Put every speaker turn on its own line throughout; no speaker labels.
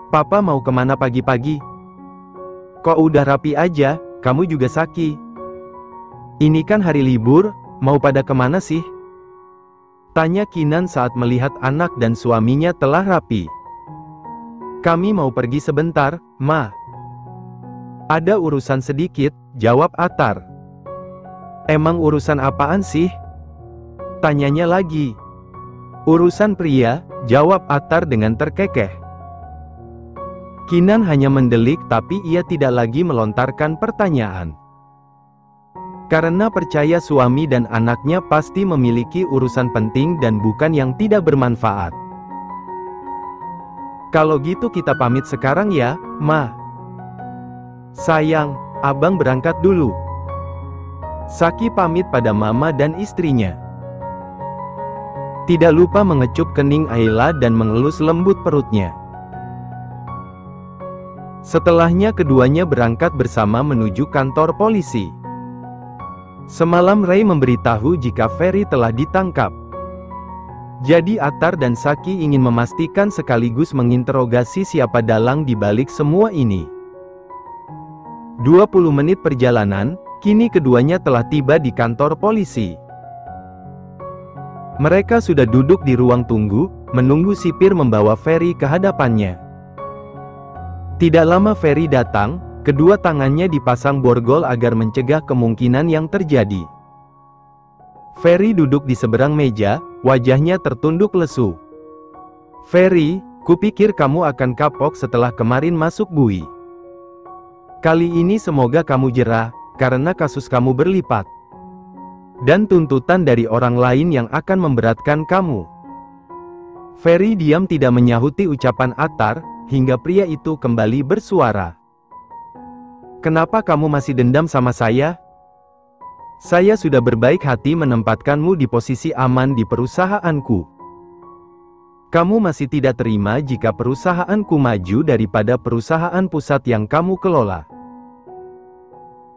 Papa mau kemana pagi-pagi? Kok udah rapi aja, kamu juga Saki. Ini kan hari libur, mau pada kemana sih? Tanya Kinan saat melihat anak dan suaminya telah rapi. Kami mau pergi sebentar, Ma. Ada urusan sedikit, jawab Atar. Emang urusan apaan sih? Tanyanya lagi. Urusan pria, jawab Atar dengan terkekeh. Kinan hanya mendelik tapi ia tidak lagi melontarkan pertanyaan. Karena percaya suami dan anaknya pasti memiliki urusan penting dan bukan yang tidak bermanfaat. Kalau gitu kita pamit sekarang ya, Ma. Sayang, abang berangkat dulu. Saki pamit pada mama dan istrinya. Tidak lupa mengecup kening Ayla dan mengelus lembut perutnya. Setelahnya keduanya berangkat bersama menuju kantor polisi. Semalam Ray memberitahu jika Ferry telah ditangkap. Jadi Atar dan Saki ingin memastikan sekaligus menginterogasi siapa dalang di balik semua ini. 20 menit perjalanan, kini keduanya telah tiba di kantor polisi. Mereka sudah duduk di ruang tunggu, menunggu sipir membawa Ferry ke hadapannya. Tidak lama Ferry datang, kedua tangannya dipasang borgol agar mencegah kemungkinan yang terjadi. Ferry duduk di seberang meja, wajahnya tertunduk lesu. Ferry, kupikir kamu akan kapok setelah kemarin masuk bui. Kali ini semoga kamu jera, karena kasus kamu berlipat. Dan tuntutan dari orang lain yang akan memberatkan kamu. Ferry diam tidak menyahuti ucapan Atar, hingga pria itu kembali bersuara. Kenapa kamu masih dendam sama saya? Saya sudah berbaik hati menempatkanmu di posisi aman di perusahaanku. Kamu masih tidak terima jika perusahaanku maju daripada perusahaan pusat yang kamu kelola.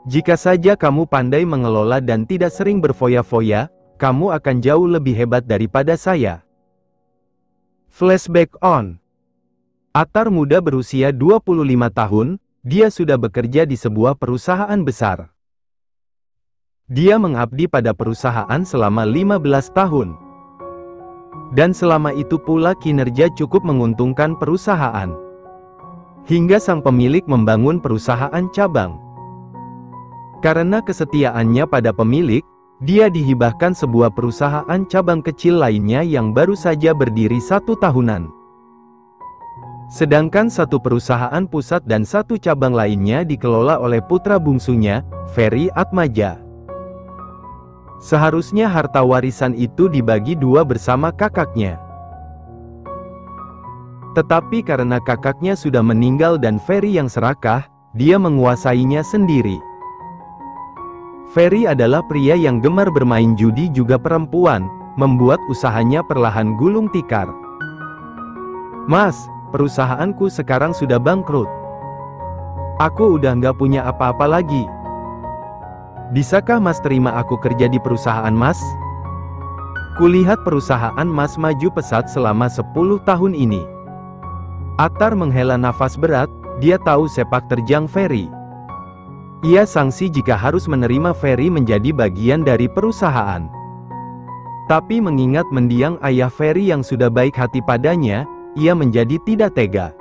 Jika saja kamu pandai mengelola dan tidak sering berfoya-foya, kamu akan jauh lebih hebat daripada saya. Flashback on. Atar muda berusia 25 tahun, dia sudah bekerja di sebuah perusahaan besar. Dia mengabdi pada perusahaan selama 15 tahun. Dan selama itu pula kinerja cukup menguntungkan perusahaan. Hingga sang pemilik membangun perusahaan cabang. Karena kesetiaannya pada pemilik, dia dihibahkan sebuah perusahaan cabang kecil lainnya yang baru saja berdiri 1 tahunan. Sedangkan satu perusahaan pusat dan satu cabang lainnya dikelola oleh putra bungsunya, Ferry Atmaja. Seharusnya harta warisan itu dibagi 2 bersama kakaknya. Tetapi karena kakaknya sudah meninggal dan Ferry yang serakah, dia menguasainya sendiri. Ferry adalah pria yang gemar bermain judi juga perempuan, membuat usahanya perlahan gulung tikar. Mas, perusahaanku sekarang sudah bangkrut. Aku udah nggak punya apa-apa lagi. Bisakah Mas terima aku kerja di perusahaan Mas? Kulihat perusahaan Mas maju pesat selama 10 tahun ini. Atar menghela nafas berat, dia tahu sepak terjang Ferry. Ia sangsi jika harus menerima Ferry menjadi bagian dari perusahaan. Tapi mengingat mendiang ayah Ferry yang sudah baik hati padanya, ia menjadi tidak tega.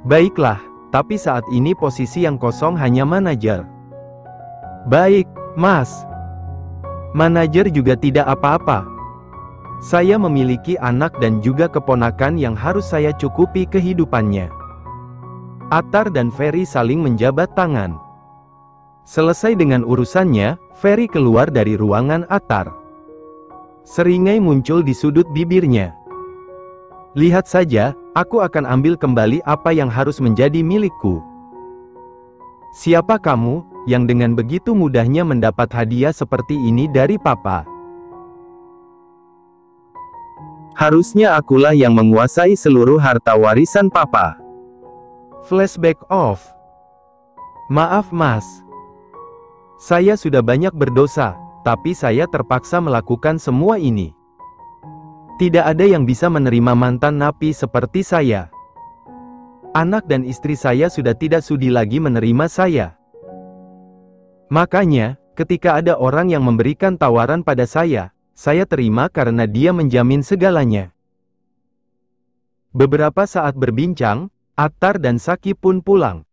Baiklah, tapi saat ini posisi yang kosong hanya manajer. Baik, Mas. Manajer juga tidak apa-apa. Saya memiliki anak dan juga keponakan yang harus saya cukupi kehidupannya. Atar dan Ferry saling menjabat tangan. Selesai dengan urusannya, Ferry keluar dari ruangan Atar. Seringai muncul di sudut bibirnya. Lihat saja, aku akan ambil kembali apa yang harus menjadi milikku. Siapa kamu, yang dengan begitu mudahnya mendapat hadiah seperti ini dari Papa? Harusnya akulah yang menguasai seluruh harta warisan Papa. Flashback off. Maaf Mas. Saya sudah banyak berdosa, tapi saya terpaksa melakukan semua ini. Tidak ada yang bisa menerima mantan napi seperti saya. Anak dan istri saya sudah tidak sudi lagi menerima saya. Makanya, ketika ada orang yang memberikan tawaran pada saya terima karena dia menjamin segalanya. Beberapa saat berbincang, Attar dan Saki pun pulang.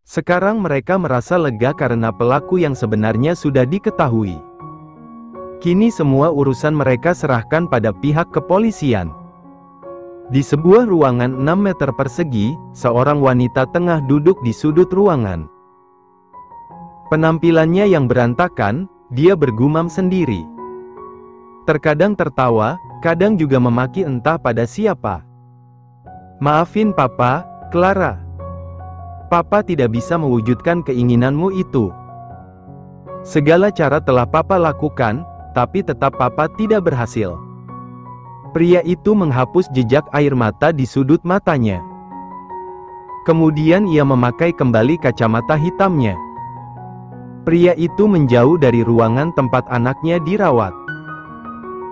Sekarang mereka merasa lega karena pelaku yang sebenarnya sudah diketahui. Kini semua urusan mereka serahkan pada pihak kepolisian. Di sebuah ruangan 6 meter persegi, seorang wanita tengah duduk di sudut ruangan. Penampilannya yang berantakan, dia bergumam sendiri. Terkadang tertawa, kadang juga memaki entah pada siapa. Maafin Papa, Clara. Papa tidak bisa mewujudkan keinginanmu itu. Segala cara telah Papa lakukan, tapi tetap Papa tidak berhasil. Pria itu menghapus jejak air mata di sudut matanya. Kemudian ia memakai kembali kacamata hitamnya. Pria itu menjauh dari ruangan tempat anaknya dirawat.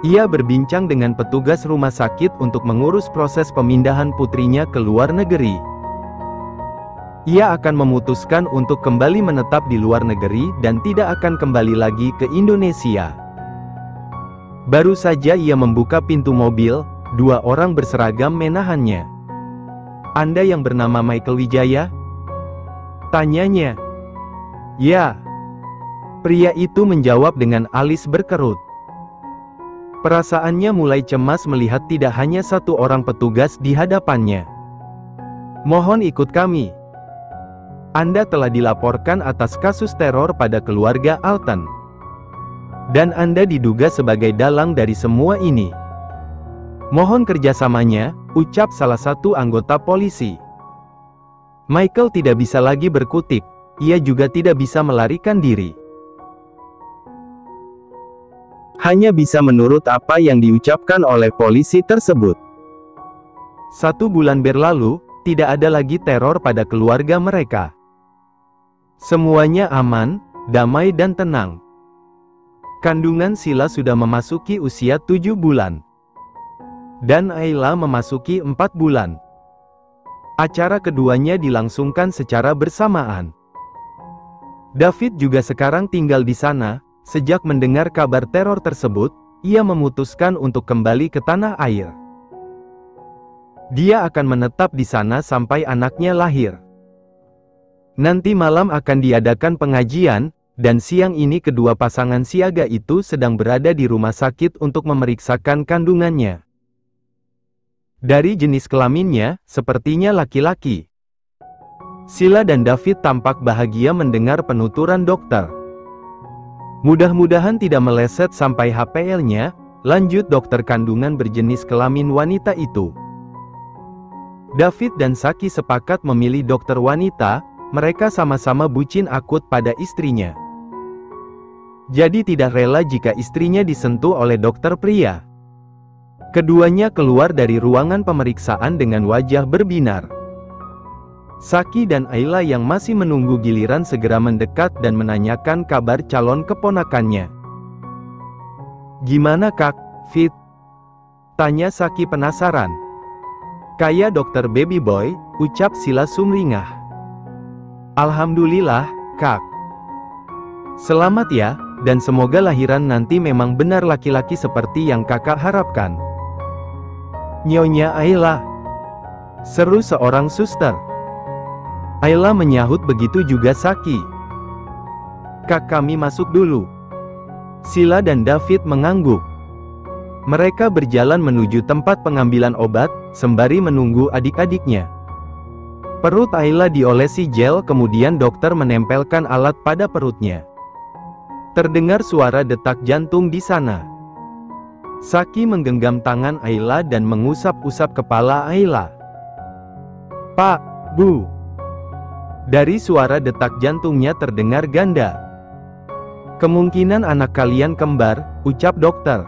Ia berbincang dengan petugas rumah sakit untuk mengurus proses pemindahan putrinya ke luar negeri. Ia akan memutuskan untuk kembali menetap di luar negeri dan tidak akan kembali lagi ke Indonesia. Baru saja ia membuka pintu mobil, 2 orang berseragam menahannya. Anda yang bernama Michael Wijaya? Tanyanya. Ya. Pria itu menjawab dengan alis berkerut. Perasaannya mulai cemas melihat tidak hanya 1 orang petugas di hadapannya. Mohon ikut kami. Anda telah dilaporkan atas kasus teror pada keluarga Alton. Dan Anda diduga sebagai dalang dari semua ini. Mohon kerjasamanya, ucap salah satu anggota polisi. Michael tidak bisa lagi berkutik, ia juga tidak bisa melarikan diri. Hanya bisa menurut apa yang diucapkan oleh polisi tersebut. 1 bulan berlalu, tidak ada lagi teror pada keluarga mereka. Semuanya aman, damai dan tenang. Kandungan Sila sudah memasuki usia 7 bulan. Dan Ayla memasuki 4 bulan. Acara keduanya dilangsungkan secara bersamaan. David juga sekarang tinggal di sana. Sejak mendengar kabar teror tersebut, ia memutuskan untuk kembali ke tanah air. Dia akan menetap di sana sampai anaknya lahir. Nanti malam akan diadakan pengajian, dan siang ini kedua pasangan siaga itu sedang berada di rumah sakit untuk memeriksakan kandungannya. Dari jenis kelaminnya, sepertinya laki-laki. Sila dan David tampak bahagia mendengar penuturan dokter. Mudah-mudahan tidak meleset sampai HPL-nya, lanjut dokter kandungan berjenis kelamin wanita itu. David dan Saki sepakat memilih dokter wanita, mereka sama-sama bucin akut pada istrinya. Jadi tidak rela jika istrinya disentuh oleh dokter pria. Keduanya keluar dari ruangan pemeriksaan dengan wajah berbinar. Saki dan Ayla yang masih menunggu giliran segera mendekat dan menanyakan kabar calon keponakannya. Gimana Kak, Fit? Tanya Saki penasaran. Kayak dokter baby boy, ucap Sila sumringah. Alhamdulillah, Kak. Selamat ya. Dan semoga lahiran nanti memang benar laki-laki seperti yang kakak harapkan. Nyonya Ayla. Seru seorang suster. Ayla menyahut, begitu juga Saki. Kak, kami masuk dulu. Sila dan David mengangguk. Mereka berjalan menuju tempat pengambilan obat, sembari menunggu adik-adiknya. Perut Ayla diolesi gel, kemudian dokter menempelkan alat pada perutnya. Terdengar suara detak jantung di sana. Saki menggenggam tangan Ayla dan mengusap-usap kepala Ayla. Pak, Bu. Dari suara detak jantungnya terdengar ganda. Kemungkinan anak kalian kembar, ucap dokter.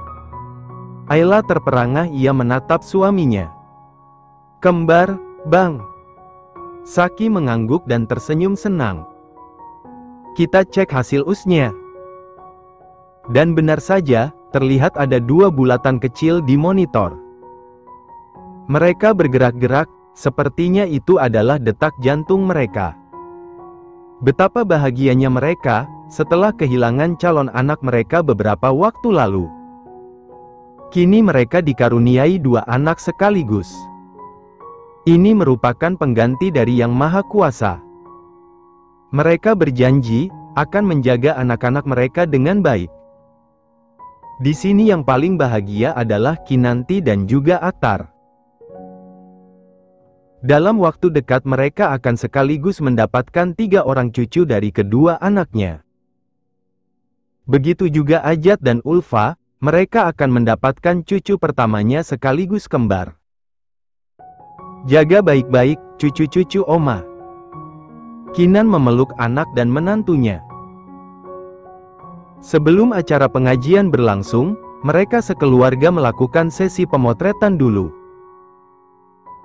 Ayla terperangah, ia menatap suaminya. Kembar, Bang. Saki mengangguk dan tersenyum senang. Kita cek hasil usnya. Dan benar saja, terlihat ada 2 bulatan kecil di monitor. Mereka bergerak-gerak, sepertinya itu adalah detak jantung mereka. Betapa bahagianya mereka, setelah kehilangan calon anak mereka beberapa waktu lalu. Kini mereka dikaruniai 2 anak sekaligus. Ini merupakan pengganti dari Yang Maha Kuasa. Mereka berjanji akan menjaga anak-anak mereka dengan baik. Di sini yang paling bahagia adalah Kinanti dan juga Attar. Dalam waktu dekat mereka akan sekaligus mendapatkan 3 orang cucu dari kedua anaknya. Begitu juga Ajat dan Ulfa, mereka akan mendapatkan cucu pertamanya sekaligus kembar. Jaga baik-baik, cucu-cucu Oma. Kinan memeluk anak dan menantunya. Sebelum acara pengajian berlangsung, mereka sekeluarga melakukan sesi pemotretan dulu.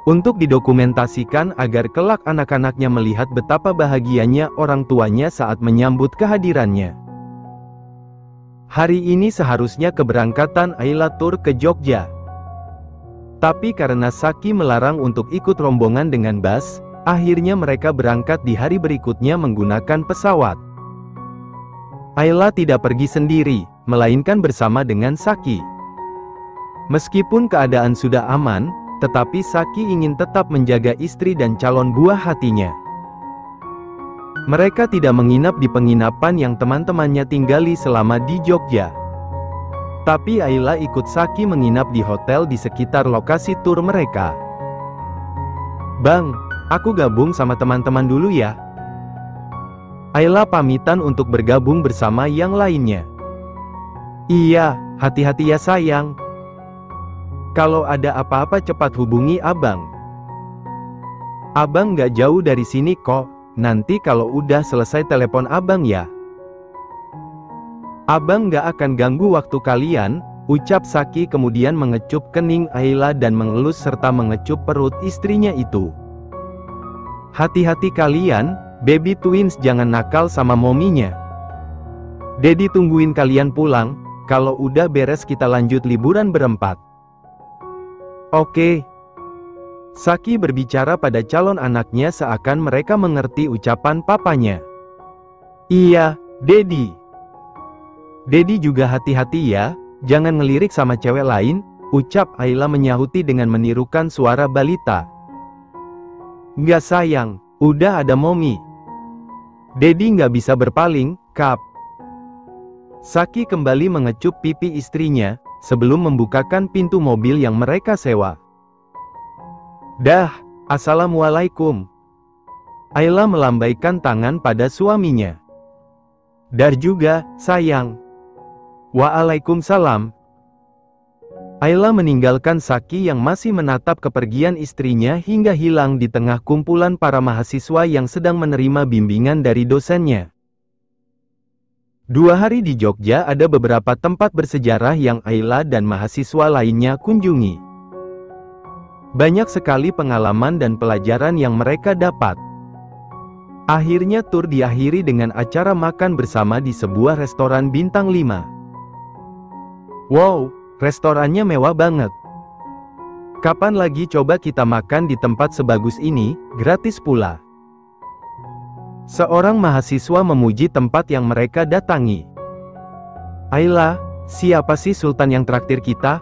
Untuk didokumentasikan agar kelak anak-anaknya melihat betapa bahagianya orang tuanya saat menyambut kehadirannya. Hari ini seharusnya keberangkatan Ayla tur ke Jogja. Tapi karena Saki melarang untuk ikut rombongan dengan bus, akhirnya mereka berangkat di hari berikutnya menggunakan pesawat. Ayla tidak pergi sendiri, melainkan bersama dengan Saki. Meskipun keadaan sudah aman, tetapi Saki ingin tetap menjaga istri dan calon buah hatinya. Mereka tidak menginap di penginapan yang teman-temannya tinggali selama di Jogja. Tapi Ayla ikut Saki menginap di hotel di sekitar lokasi tur mereka. "Bang, aku gabung sama teman-teman dulu ya." Ayla pamitan untuk bergabung bersama yang lainnya. "Iya, hati-hati ya sayang. Kalau ada apa-apa cepat hubungi abang. Abang gak jauh dari sini kok, nanti kalau udah selesai telepon abang ya." "Abang gak akan ganggu waktu kalian," ucap Saki kemudian mengecup kening Ayla dan mengelus serta mengecup perut istrinya itu. "Hati-hati kalian, baby twins jangan nakal sama mominya. Dedi tungguin kalian pulang, kalau udah beres kita lanjut liburan berempat." "Oke." Saki berbicara pada calon anaknya seakan mereka mengerti ucapan papanya. "Iya, Dedi. Dedi juga hati-hati ya, jangan ngelirik sama cewek lain," ucap Ayla menyahuti dengan menirukan suara balita. "Nggak sayang, udah ada momi. Dedi nggak bisa berpaling, kap." Saki kembali mengecup pipi istrinya, sebelum membukakan pintu mobil yang mereka sewa. "Dah, assalamualaikum." Ayla melambaikan tangan pada suaminya. "Dar juga, sayang." "Waalaikumsalam." Ayla meninggalkan Saki yang masih menatap kepergian istrinya hingga hilang di tengah kumpulan para mahasiswa yang sedang menerima bimbingan dari dosennya. 2 hari di Jogja ada beberapa tempat bersejarah yang Ayla dan mahasiswa lainnya kunjungi. Banyak sekali pengalaman dan pelajaran yang mereka dapat. Akhirnya tur diakhiri dengan acara makan bersama di sebuah restoran bintang 5. "Wow, restorannya mewah banget. Kapan lagi coba kita makan di tempat sebagus ini, gratis pula." Seorang mahasiswa memuji tempat yang mereka datangi. "Ayla, siapa sih Sultan yang traktir kita?"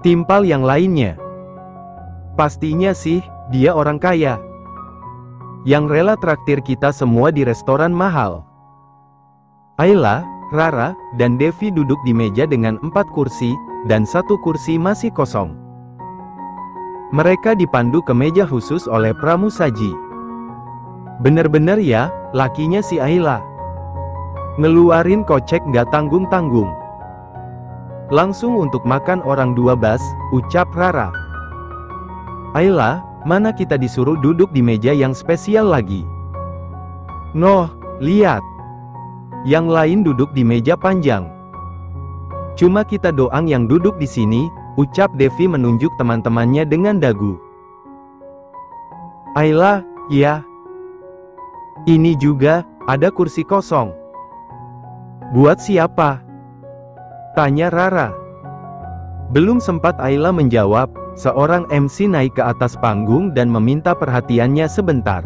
timpal yang lainnya. "Pastinya sih, dia orang kaya. Yang rela traktir kita semua di restoran mahal." Ayla, Rara, dan Devi duduk di meja dengan 4 kursi, dan 1 kursi masih kosong. Mereka dipandu ke meja khusus oleh pramusaji. Bener-bener ya, lakinya si Ayla. Ngeluarin kocek nggak tanggung-tanggung. "Langsung untuk makan orang 2 bas," ucap Rara. "Ayla, mana kita disuruh duduk di meja yang spesial lagi?" "Noh, lihat. Yang lain duduk di meja panjang. Cuma kita doang yang duduk di sini," ucap Devi menunjuk teman-temannya dengan dagu. "Ayla, ya. Ini juga, ada kursi kosong." "Buat siapa?" tanya Rara. Belum sempat Ayla menjawab, seorang MC naik ke atas panggung dan meminta perhatiannya sebentar.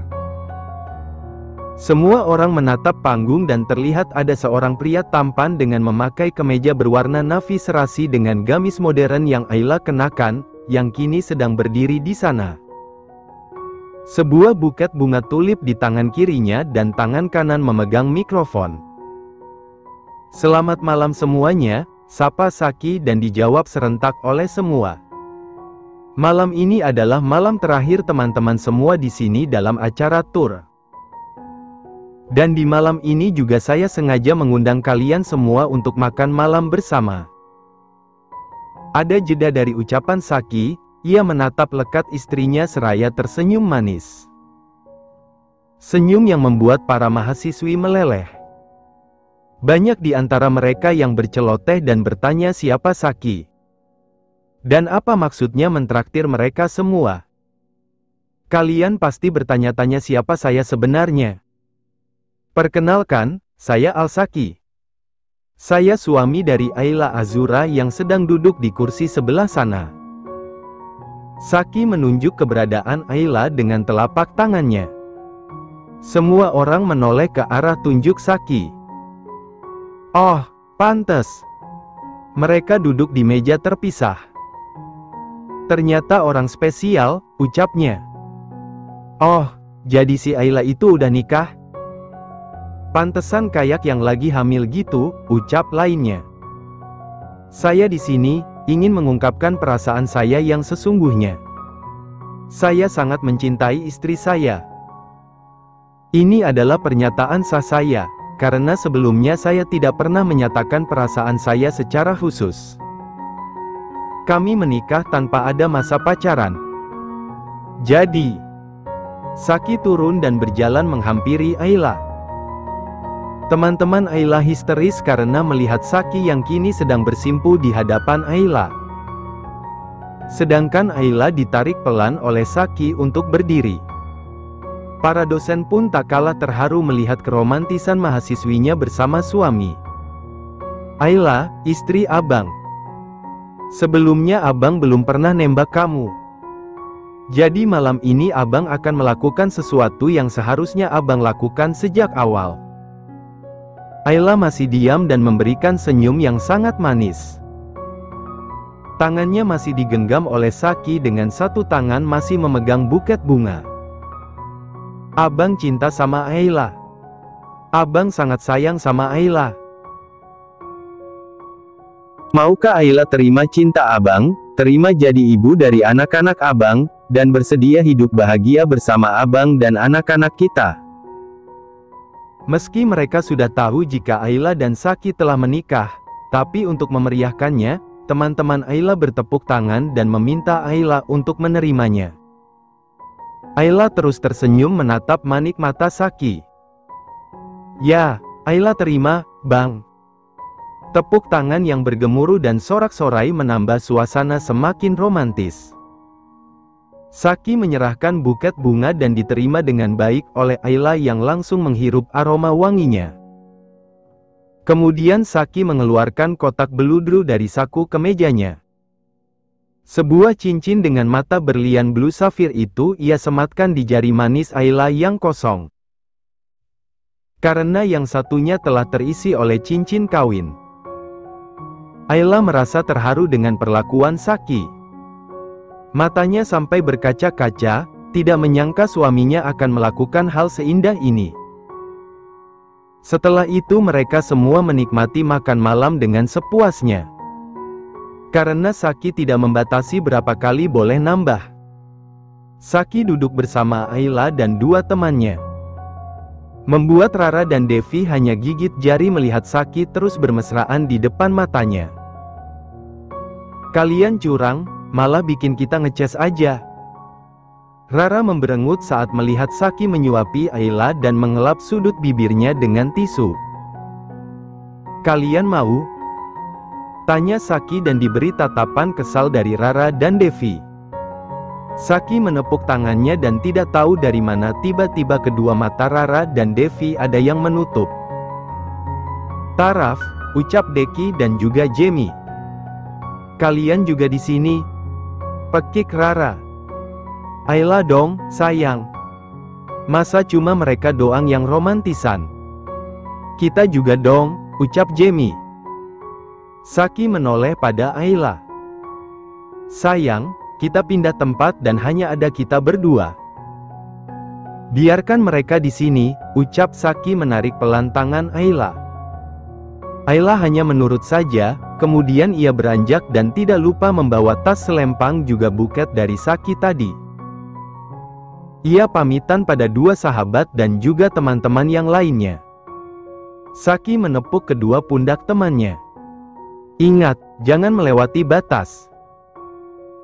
Semua orang menatap panggung dan terlihat ada seorang pria tampan dengan memakai kemeja berwarna navy serasi dengan gamis modern yang Ayla kenakan, yang kini sedang berdiri di sana. Sebuah buket bunga tulip di tangan kirinya dan tangan kanan memegang mikrofon. "Selamat malam semuanya," sapa Saki dan dijawab serentak oleh semua. "Malam ini adalah malam terakhir teman-teman semua di sini dalam acara tur. Dan di malam ini juga saya sengaja mengundang kalian semua untuk makan malam bersama." Ada jeda dari ucapan Saki, ia menatap lekat istrinya seraya tersenyum manis. Senyum yang membuat para mahasiswi meleleh. Banyak di antara mereka yang berceloteh dan bertanya siapa Saki. Dan apa maksudnya mentraktir mereka semua. Kalian pasti bertanya-tanya siapa saya sebenarnya. Perkenalkan, saya Al-Saki. Saya suami dari Ayla Azura yang sedang duduk di kursi sebelah sana. Saki menunjuk keberadaan Ayla dengan telapak tangannya. Semua orang menoleh ke arah tunjuk Saki. Oh, pantes. Mereka duduk di meja terpisah. Ternyata orang spesial, ucapnya. Oh, jadi si Ayla itu udah nikah? Pantesan kayak yang lagi hamil gitu, ucap lainnya. Saya di sini ingin mengungkapkan perasaan saya yang sesungguhnya. Saya sangat mencintai istri saya. Ini adalah pernyataan sah saya, karena sebelumnya saya tidak pernah menyatakan perasaan saya secara khusus. Kami menikah tanpa ada masa pacaran. Jadi, Saki turun dan berjalan menghampiri Ayla. Teman-teman Ayla histeris karena melihat Saki yang kini sedang bersimpu di hadapan Ayla. Sedangkan Ayla ditarik pelan oleh Saki untuk berdiri. Para dosen pun tak kalah terharu melihat keromantisan mahasiswinya bersama suami. Ayla, istri abang. Sebelumnya abang belum pernah nembak kamu. Jadi malam ini abang akan melakukan sesuatu yang seharusnya abang lakukan sejak awal. Ayla masih diam dan memberikan senyum yang sangat manis. Tangannya masih digenggam oleh Saki dengan satu tangan masih memegang buket bunga. Abang cinta sama Ayla. Abang sangat sayang sama Ayla. Maukah Ayla terima cinta abang, terima jadi ibu dari anak-anak abang, dan bersedia hidup bahagia bersama abang dan anak-anak kita? Meski mereka sudah tahu jika Ayla dan Saki telah menikah, tapi untuk memeriahkannya, teman-teman Ayla bertepuk tangan dan meminta Ayla untuk menerimanya. Ayla terus tersenyum menatap manik mata Saki. Ya, Ayla terima, bang. Tepuk tangan yang bergemuruh dan sorak-sorai menambah suasana semakin romantis. Saki menyerahkan buket bunga dan diterima dengan baik oleh Ayla yang langsung menghirup aroma wanginya. Kemudian Saki mengeluarkan kotak beludru dari saku kemejanya. Sebuah cincin dengan mata berlian blue safir itu ia sematkan di jari manis Ayla yang kosong. Karena yang satunya telah terisi oleh cincin kawin. Ayla merasa terharu dengan perlakuan Saki. Matanya sampai berkaca-kaca, tidak menyangka suaminya akan melakukan hal seindah ini. Setelah itu mereka semua menikmati makan malam dengan sepuasnya. Karena Saki tidak membatasi berapa kali boleh nambah. Saki duduk bersama Ayla dan dua temannya. Membuat Rara dan Devi hanya gigit jari melihat Saki terus bermesraan di depan matanya. Kalian curang, malah bikin kita ngeces aja. Rara memberengut saat melihat Saki menyuapi Ayla dan mengelap sudut bibirnya dengan tisu. Kalian mau? Tanya Saki dan diberi tatapan kesal dari Rara dan Devi. Saki menepuk tangannya dan tidak tahu dari mana tiba-tiba kedua mata Rara dan Devi ada yang menutup. Taraf, ucap Deki dan juga Jamie. Kalian juga di sini? Pekik Rara. Ayla dong, sayang. Masa cuma mereka doang yang romantisan? Kita juga dong, ucap Jamie. Saki menoleh pada Ayla. Sayang, kita pindah tempat dan hanya ada kita berdua. Biarkan mereka di sini, ucap Saki menarik pelan tangan Ayla. Ayla hanya menurut saja, kemudian ia beranjak dan tidak lupa membawa tas selempang juga buket dari Saki tadi. Ia pamitan pada dua sahabat dan juga teman-teman yang lainnya. Saki menepuk kedua pundak temannya. Ingat, jangan melewati batas.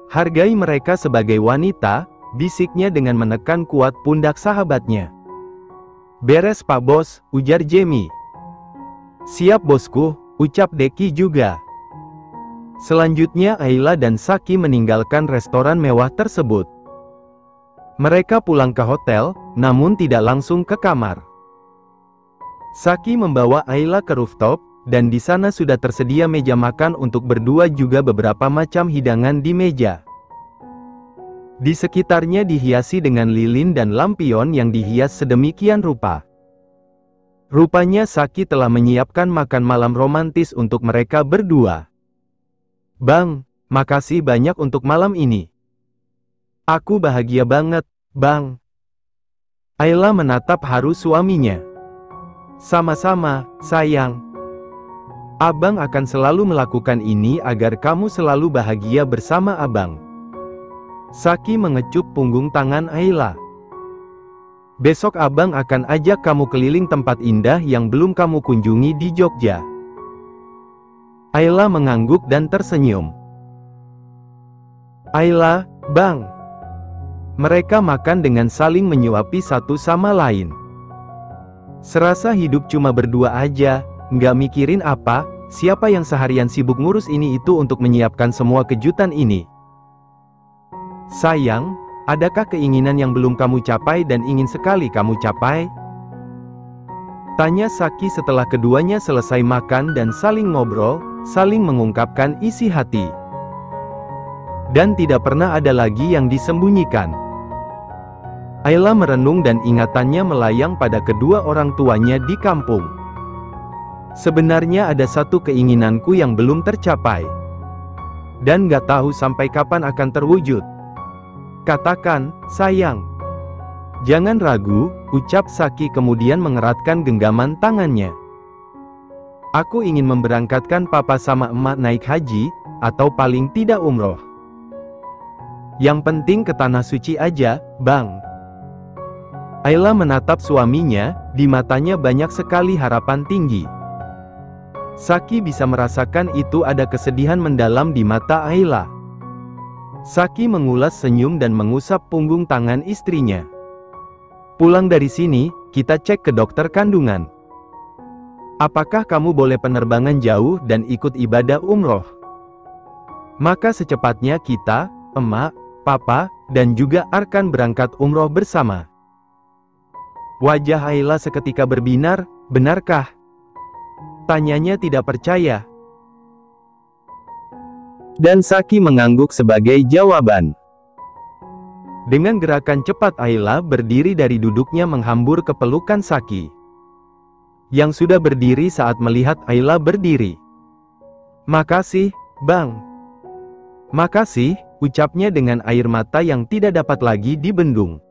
Hargai mereka sebagai wanita, bisiknya dengan menekan kuat pundak sahabatnya. Beres Pak Bos, ujar Jamie. Siap bosku, ucap Deki juga. Selanjutnya Ayla dan Saki meninggalkan restoran mewah tersebut. Mereka pulang ke hotel, namun tidak langsung ke kamar. Saki membawa Ayla ke rooftop, dan di sana sudah tersedia meja makan untuk berdua juga beberapa macam hidangan di meja. Di sekitarnya dihiasi dengan lilin dan lampion yang dihias sedemikian rupa. Rupanya Saki telah menyiapkan makan malam romantis untuk mereka berdua. Bang, makasih banyak untuk malam ini. Aku bahagia banget, Bang. Ayla menatap haru suaminya. Sama-sama, sayang. Abang akan selalu melakukan ini agar kamu selalu bahagia bersama Abang. Saki mengecup punggung tangan Ayla. Besok Abang akan ajak kamu keliling tempat indah yang belum kamu kunjungi di Jogja. Ayla mengangguk dan tersenyum. Ayla, Bang. Mereka makan dengan saling menyuapi satu sama lain. Serasa hidup cuma berdua aja, nggak mikirin apa, siapa yang seharian sibuk ngurus ini itu untuk menyiapkan semua kejutan ini. Sayang, adakah keinginan yang belum kamu capai dan ingin sekali kamu capai? Tanya Saki setelah keduanya selesai makan dan saling ngobrol, saling mengungkapkan isi hati. Dan tidak pernah ada lagi yang disembunyikan. Ayla merenung dan ingatannya melayang pada kedua orang tuanya di kampung. Sebenarnya ada satu keinginanku yang belum tercapai. Dan gak tahu sampai kapan akan terwujud. Katakan, sayang. Jangan ragu, ucap Saki kemudian mengeratkan genggaman tangannya. Aku ingin memberangkatkan papa sama emak naik haji, atau paling tidak umroh. Yang penting ke tanah suci aja, Bang. Ayla menatap suaminya, di matanya banyak sekali harapan tinggi. Saki bisa merasakan itu ada kesedihan mendalam di mata Ayla. Saki mengulas senyum dan mengusap punggung tangan istrinya. Pulang dari sini, kita cek ke dokter kandungan. Apakah kamu boleh penerbangan jauh dan ikut ibadah umroh? Maka secepatnya kita, emak, papa, dan juga Arkan berangkat umroh bersama. Wajah Ayla seketika berbinar, benarkah? Tanyanya tidak percaya. Dan Saki mengangguk sebagai jawaban. Dengan gerakan cepat Ayla berdiri dari duduknya menghambur ke pelukan Saki. Yang sudah berdiri saat melihat Ayla berdiri. Makasih, Bang. Makasih, ucapnya dengan air mata yang tidak dapat lagi dibendung.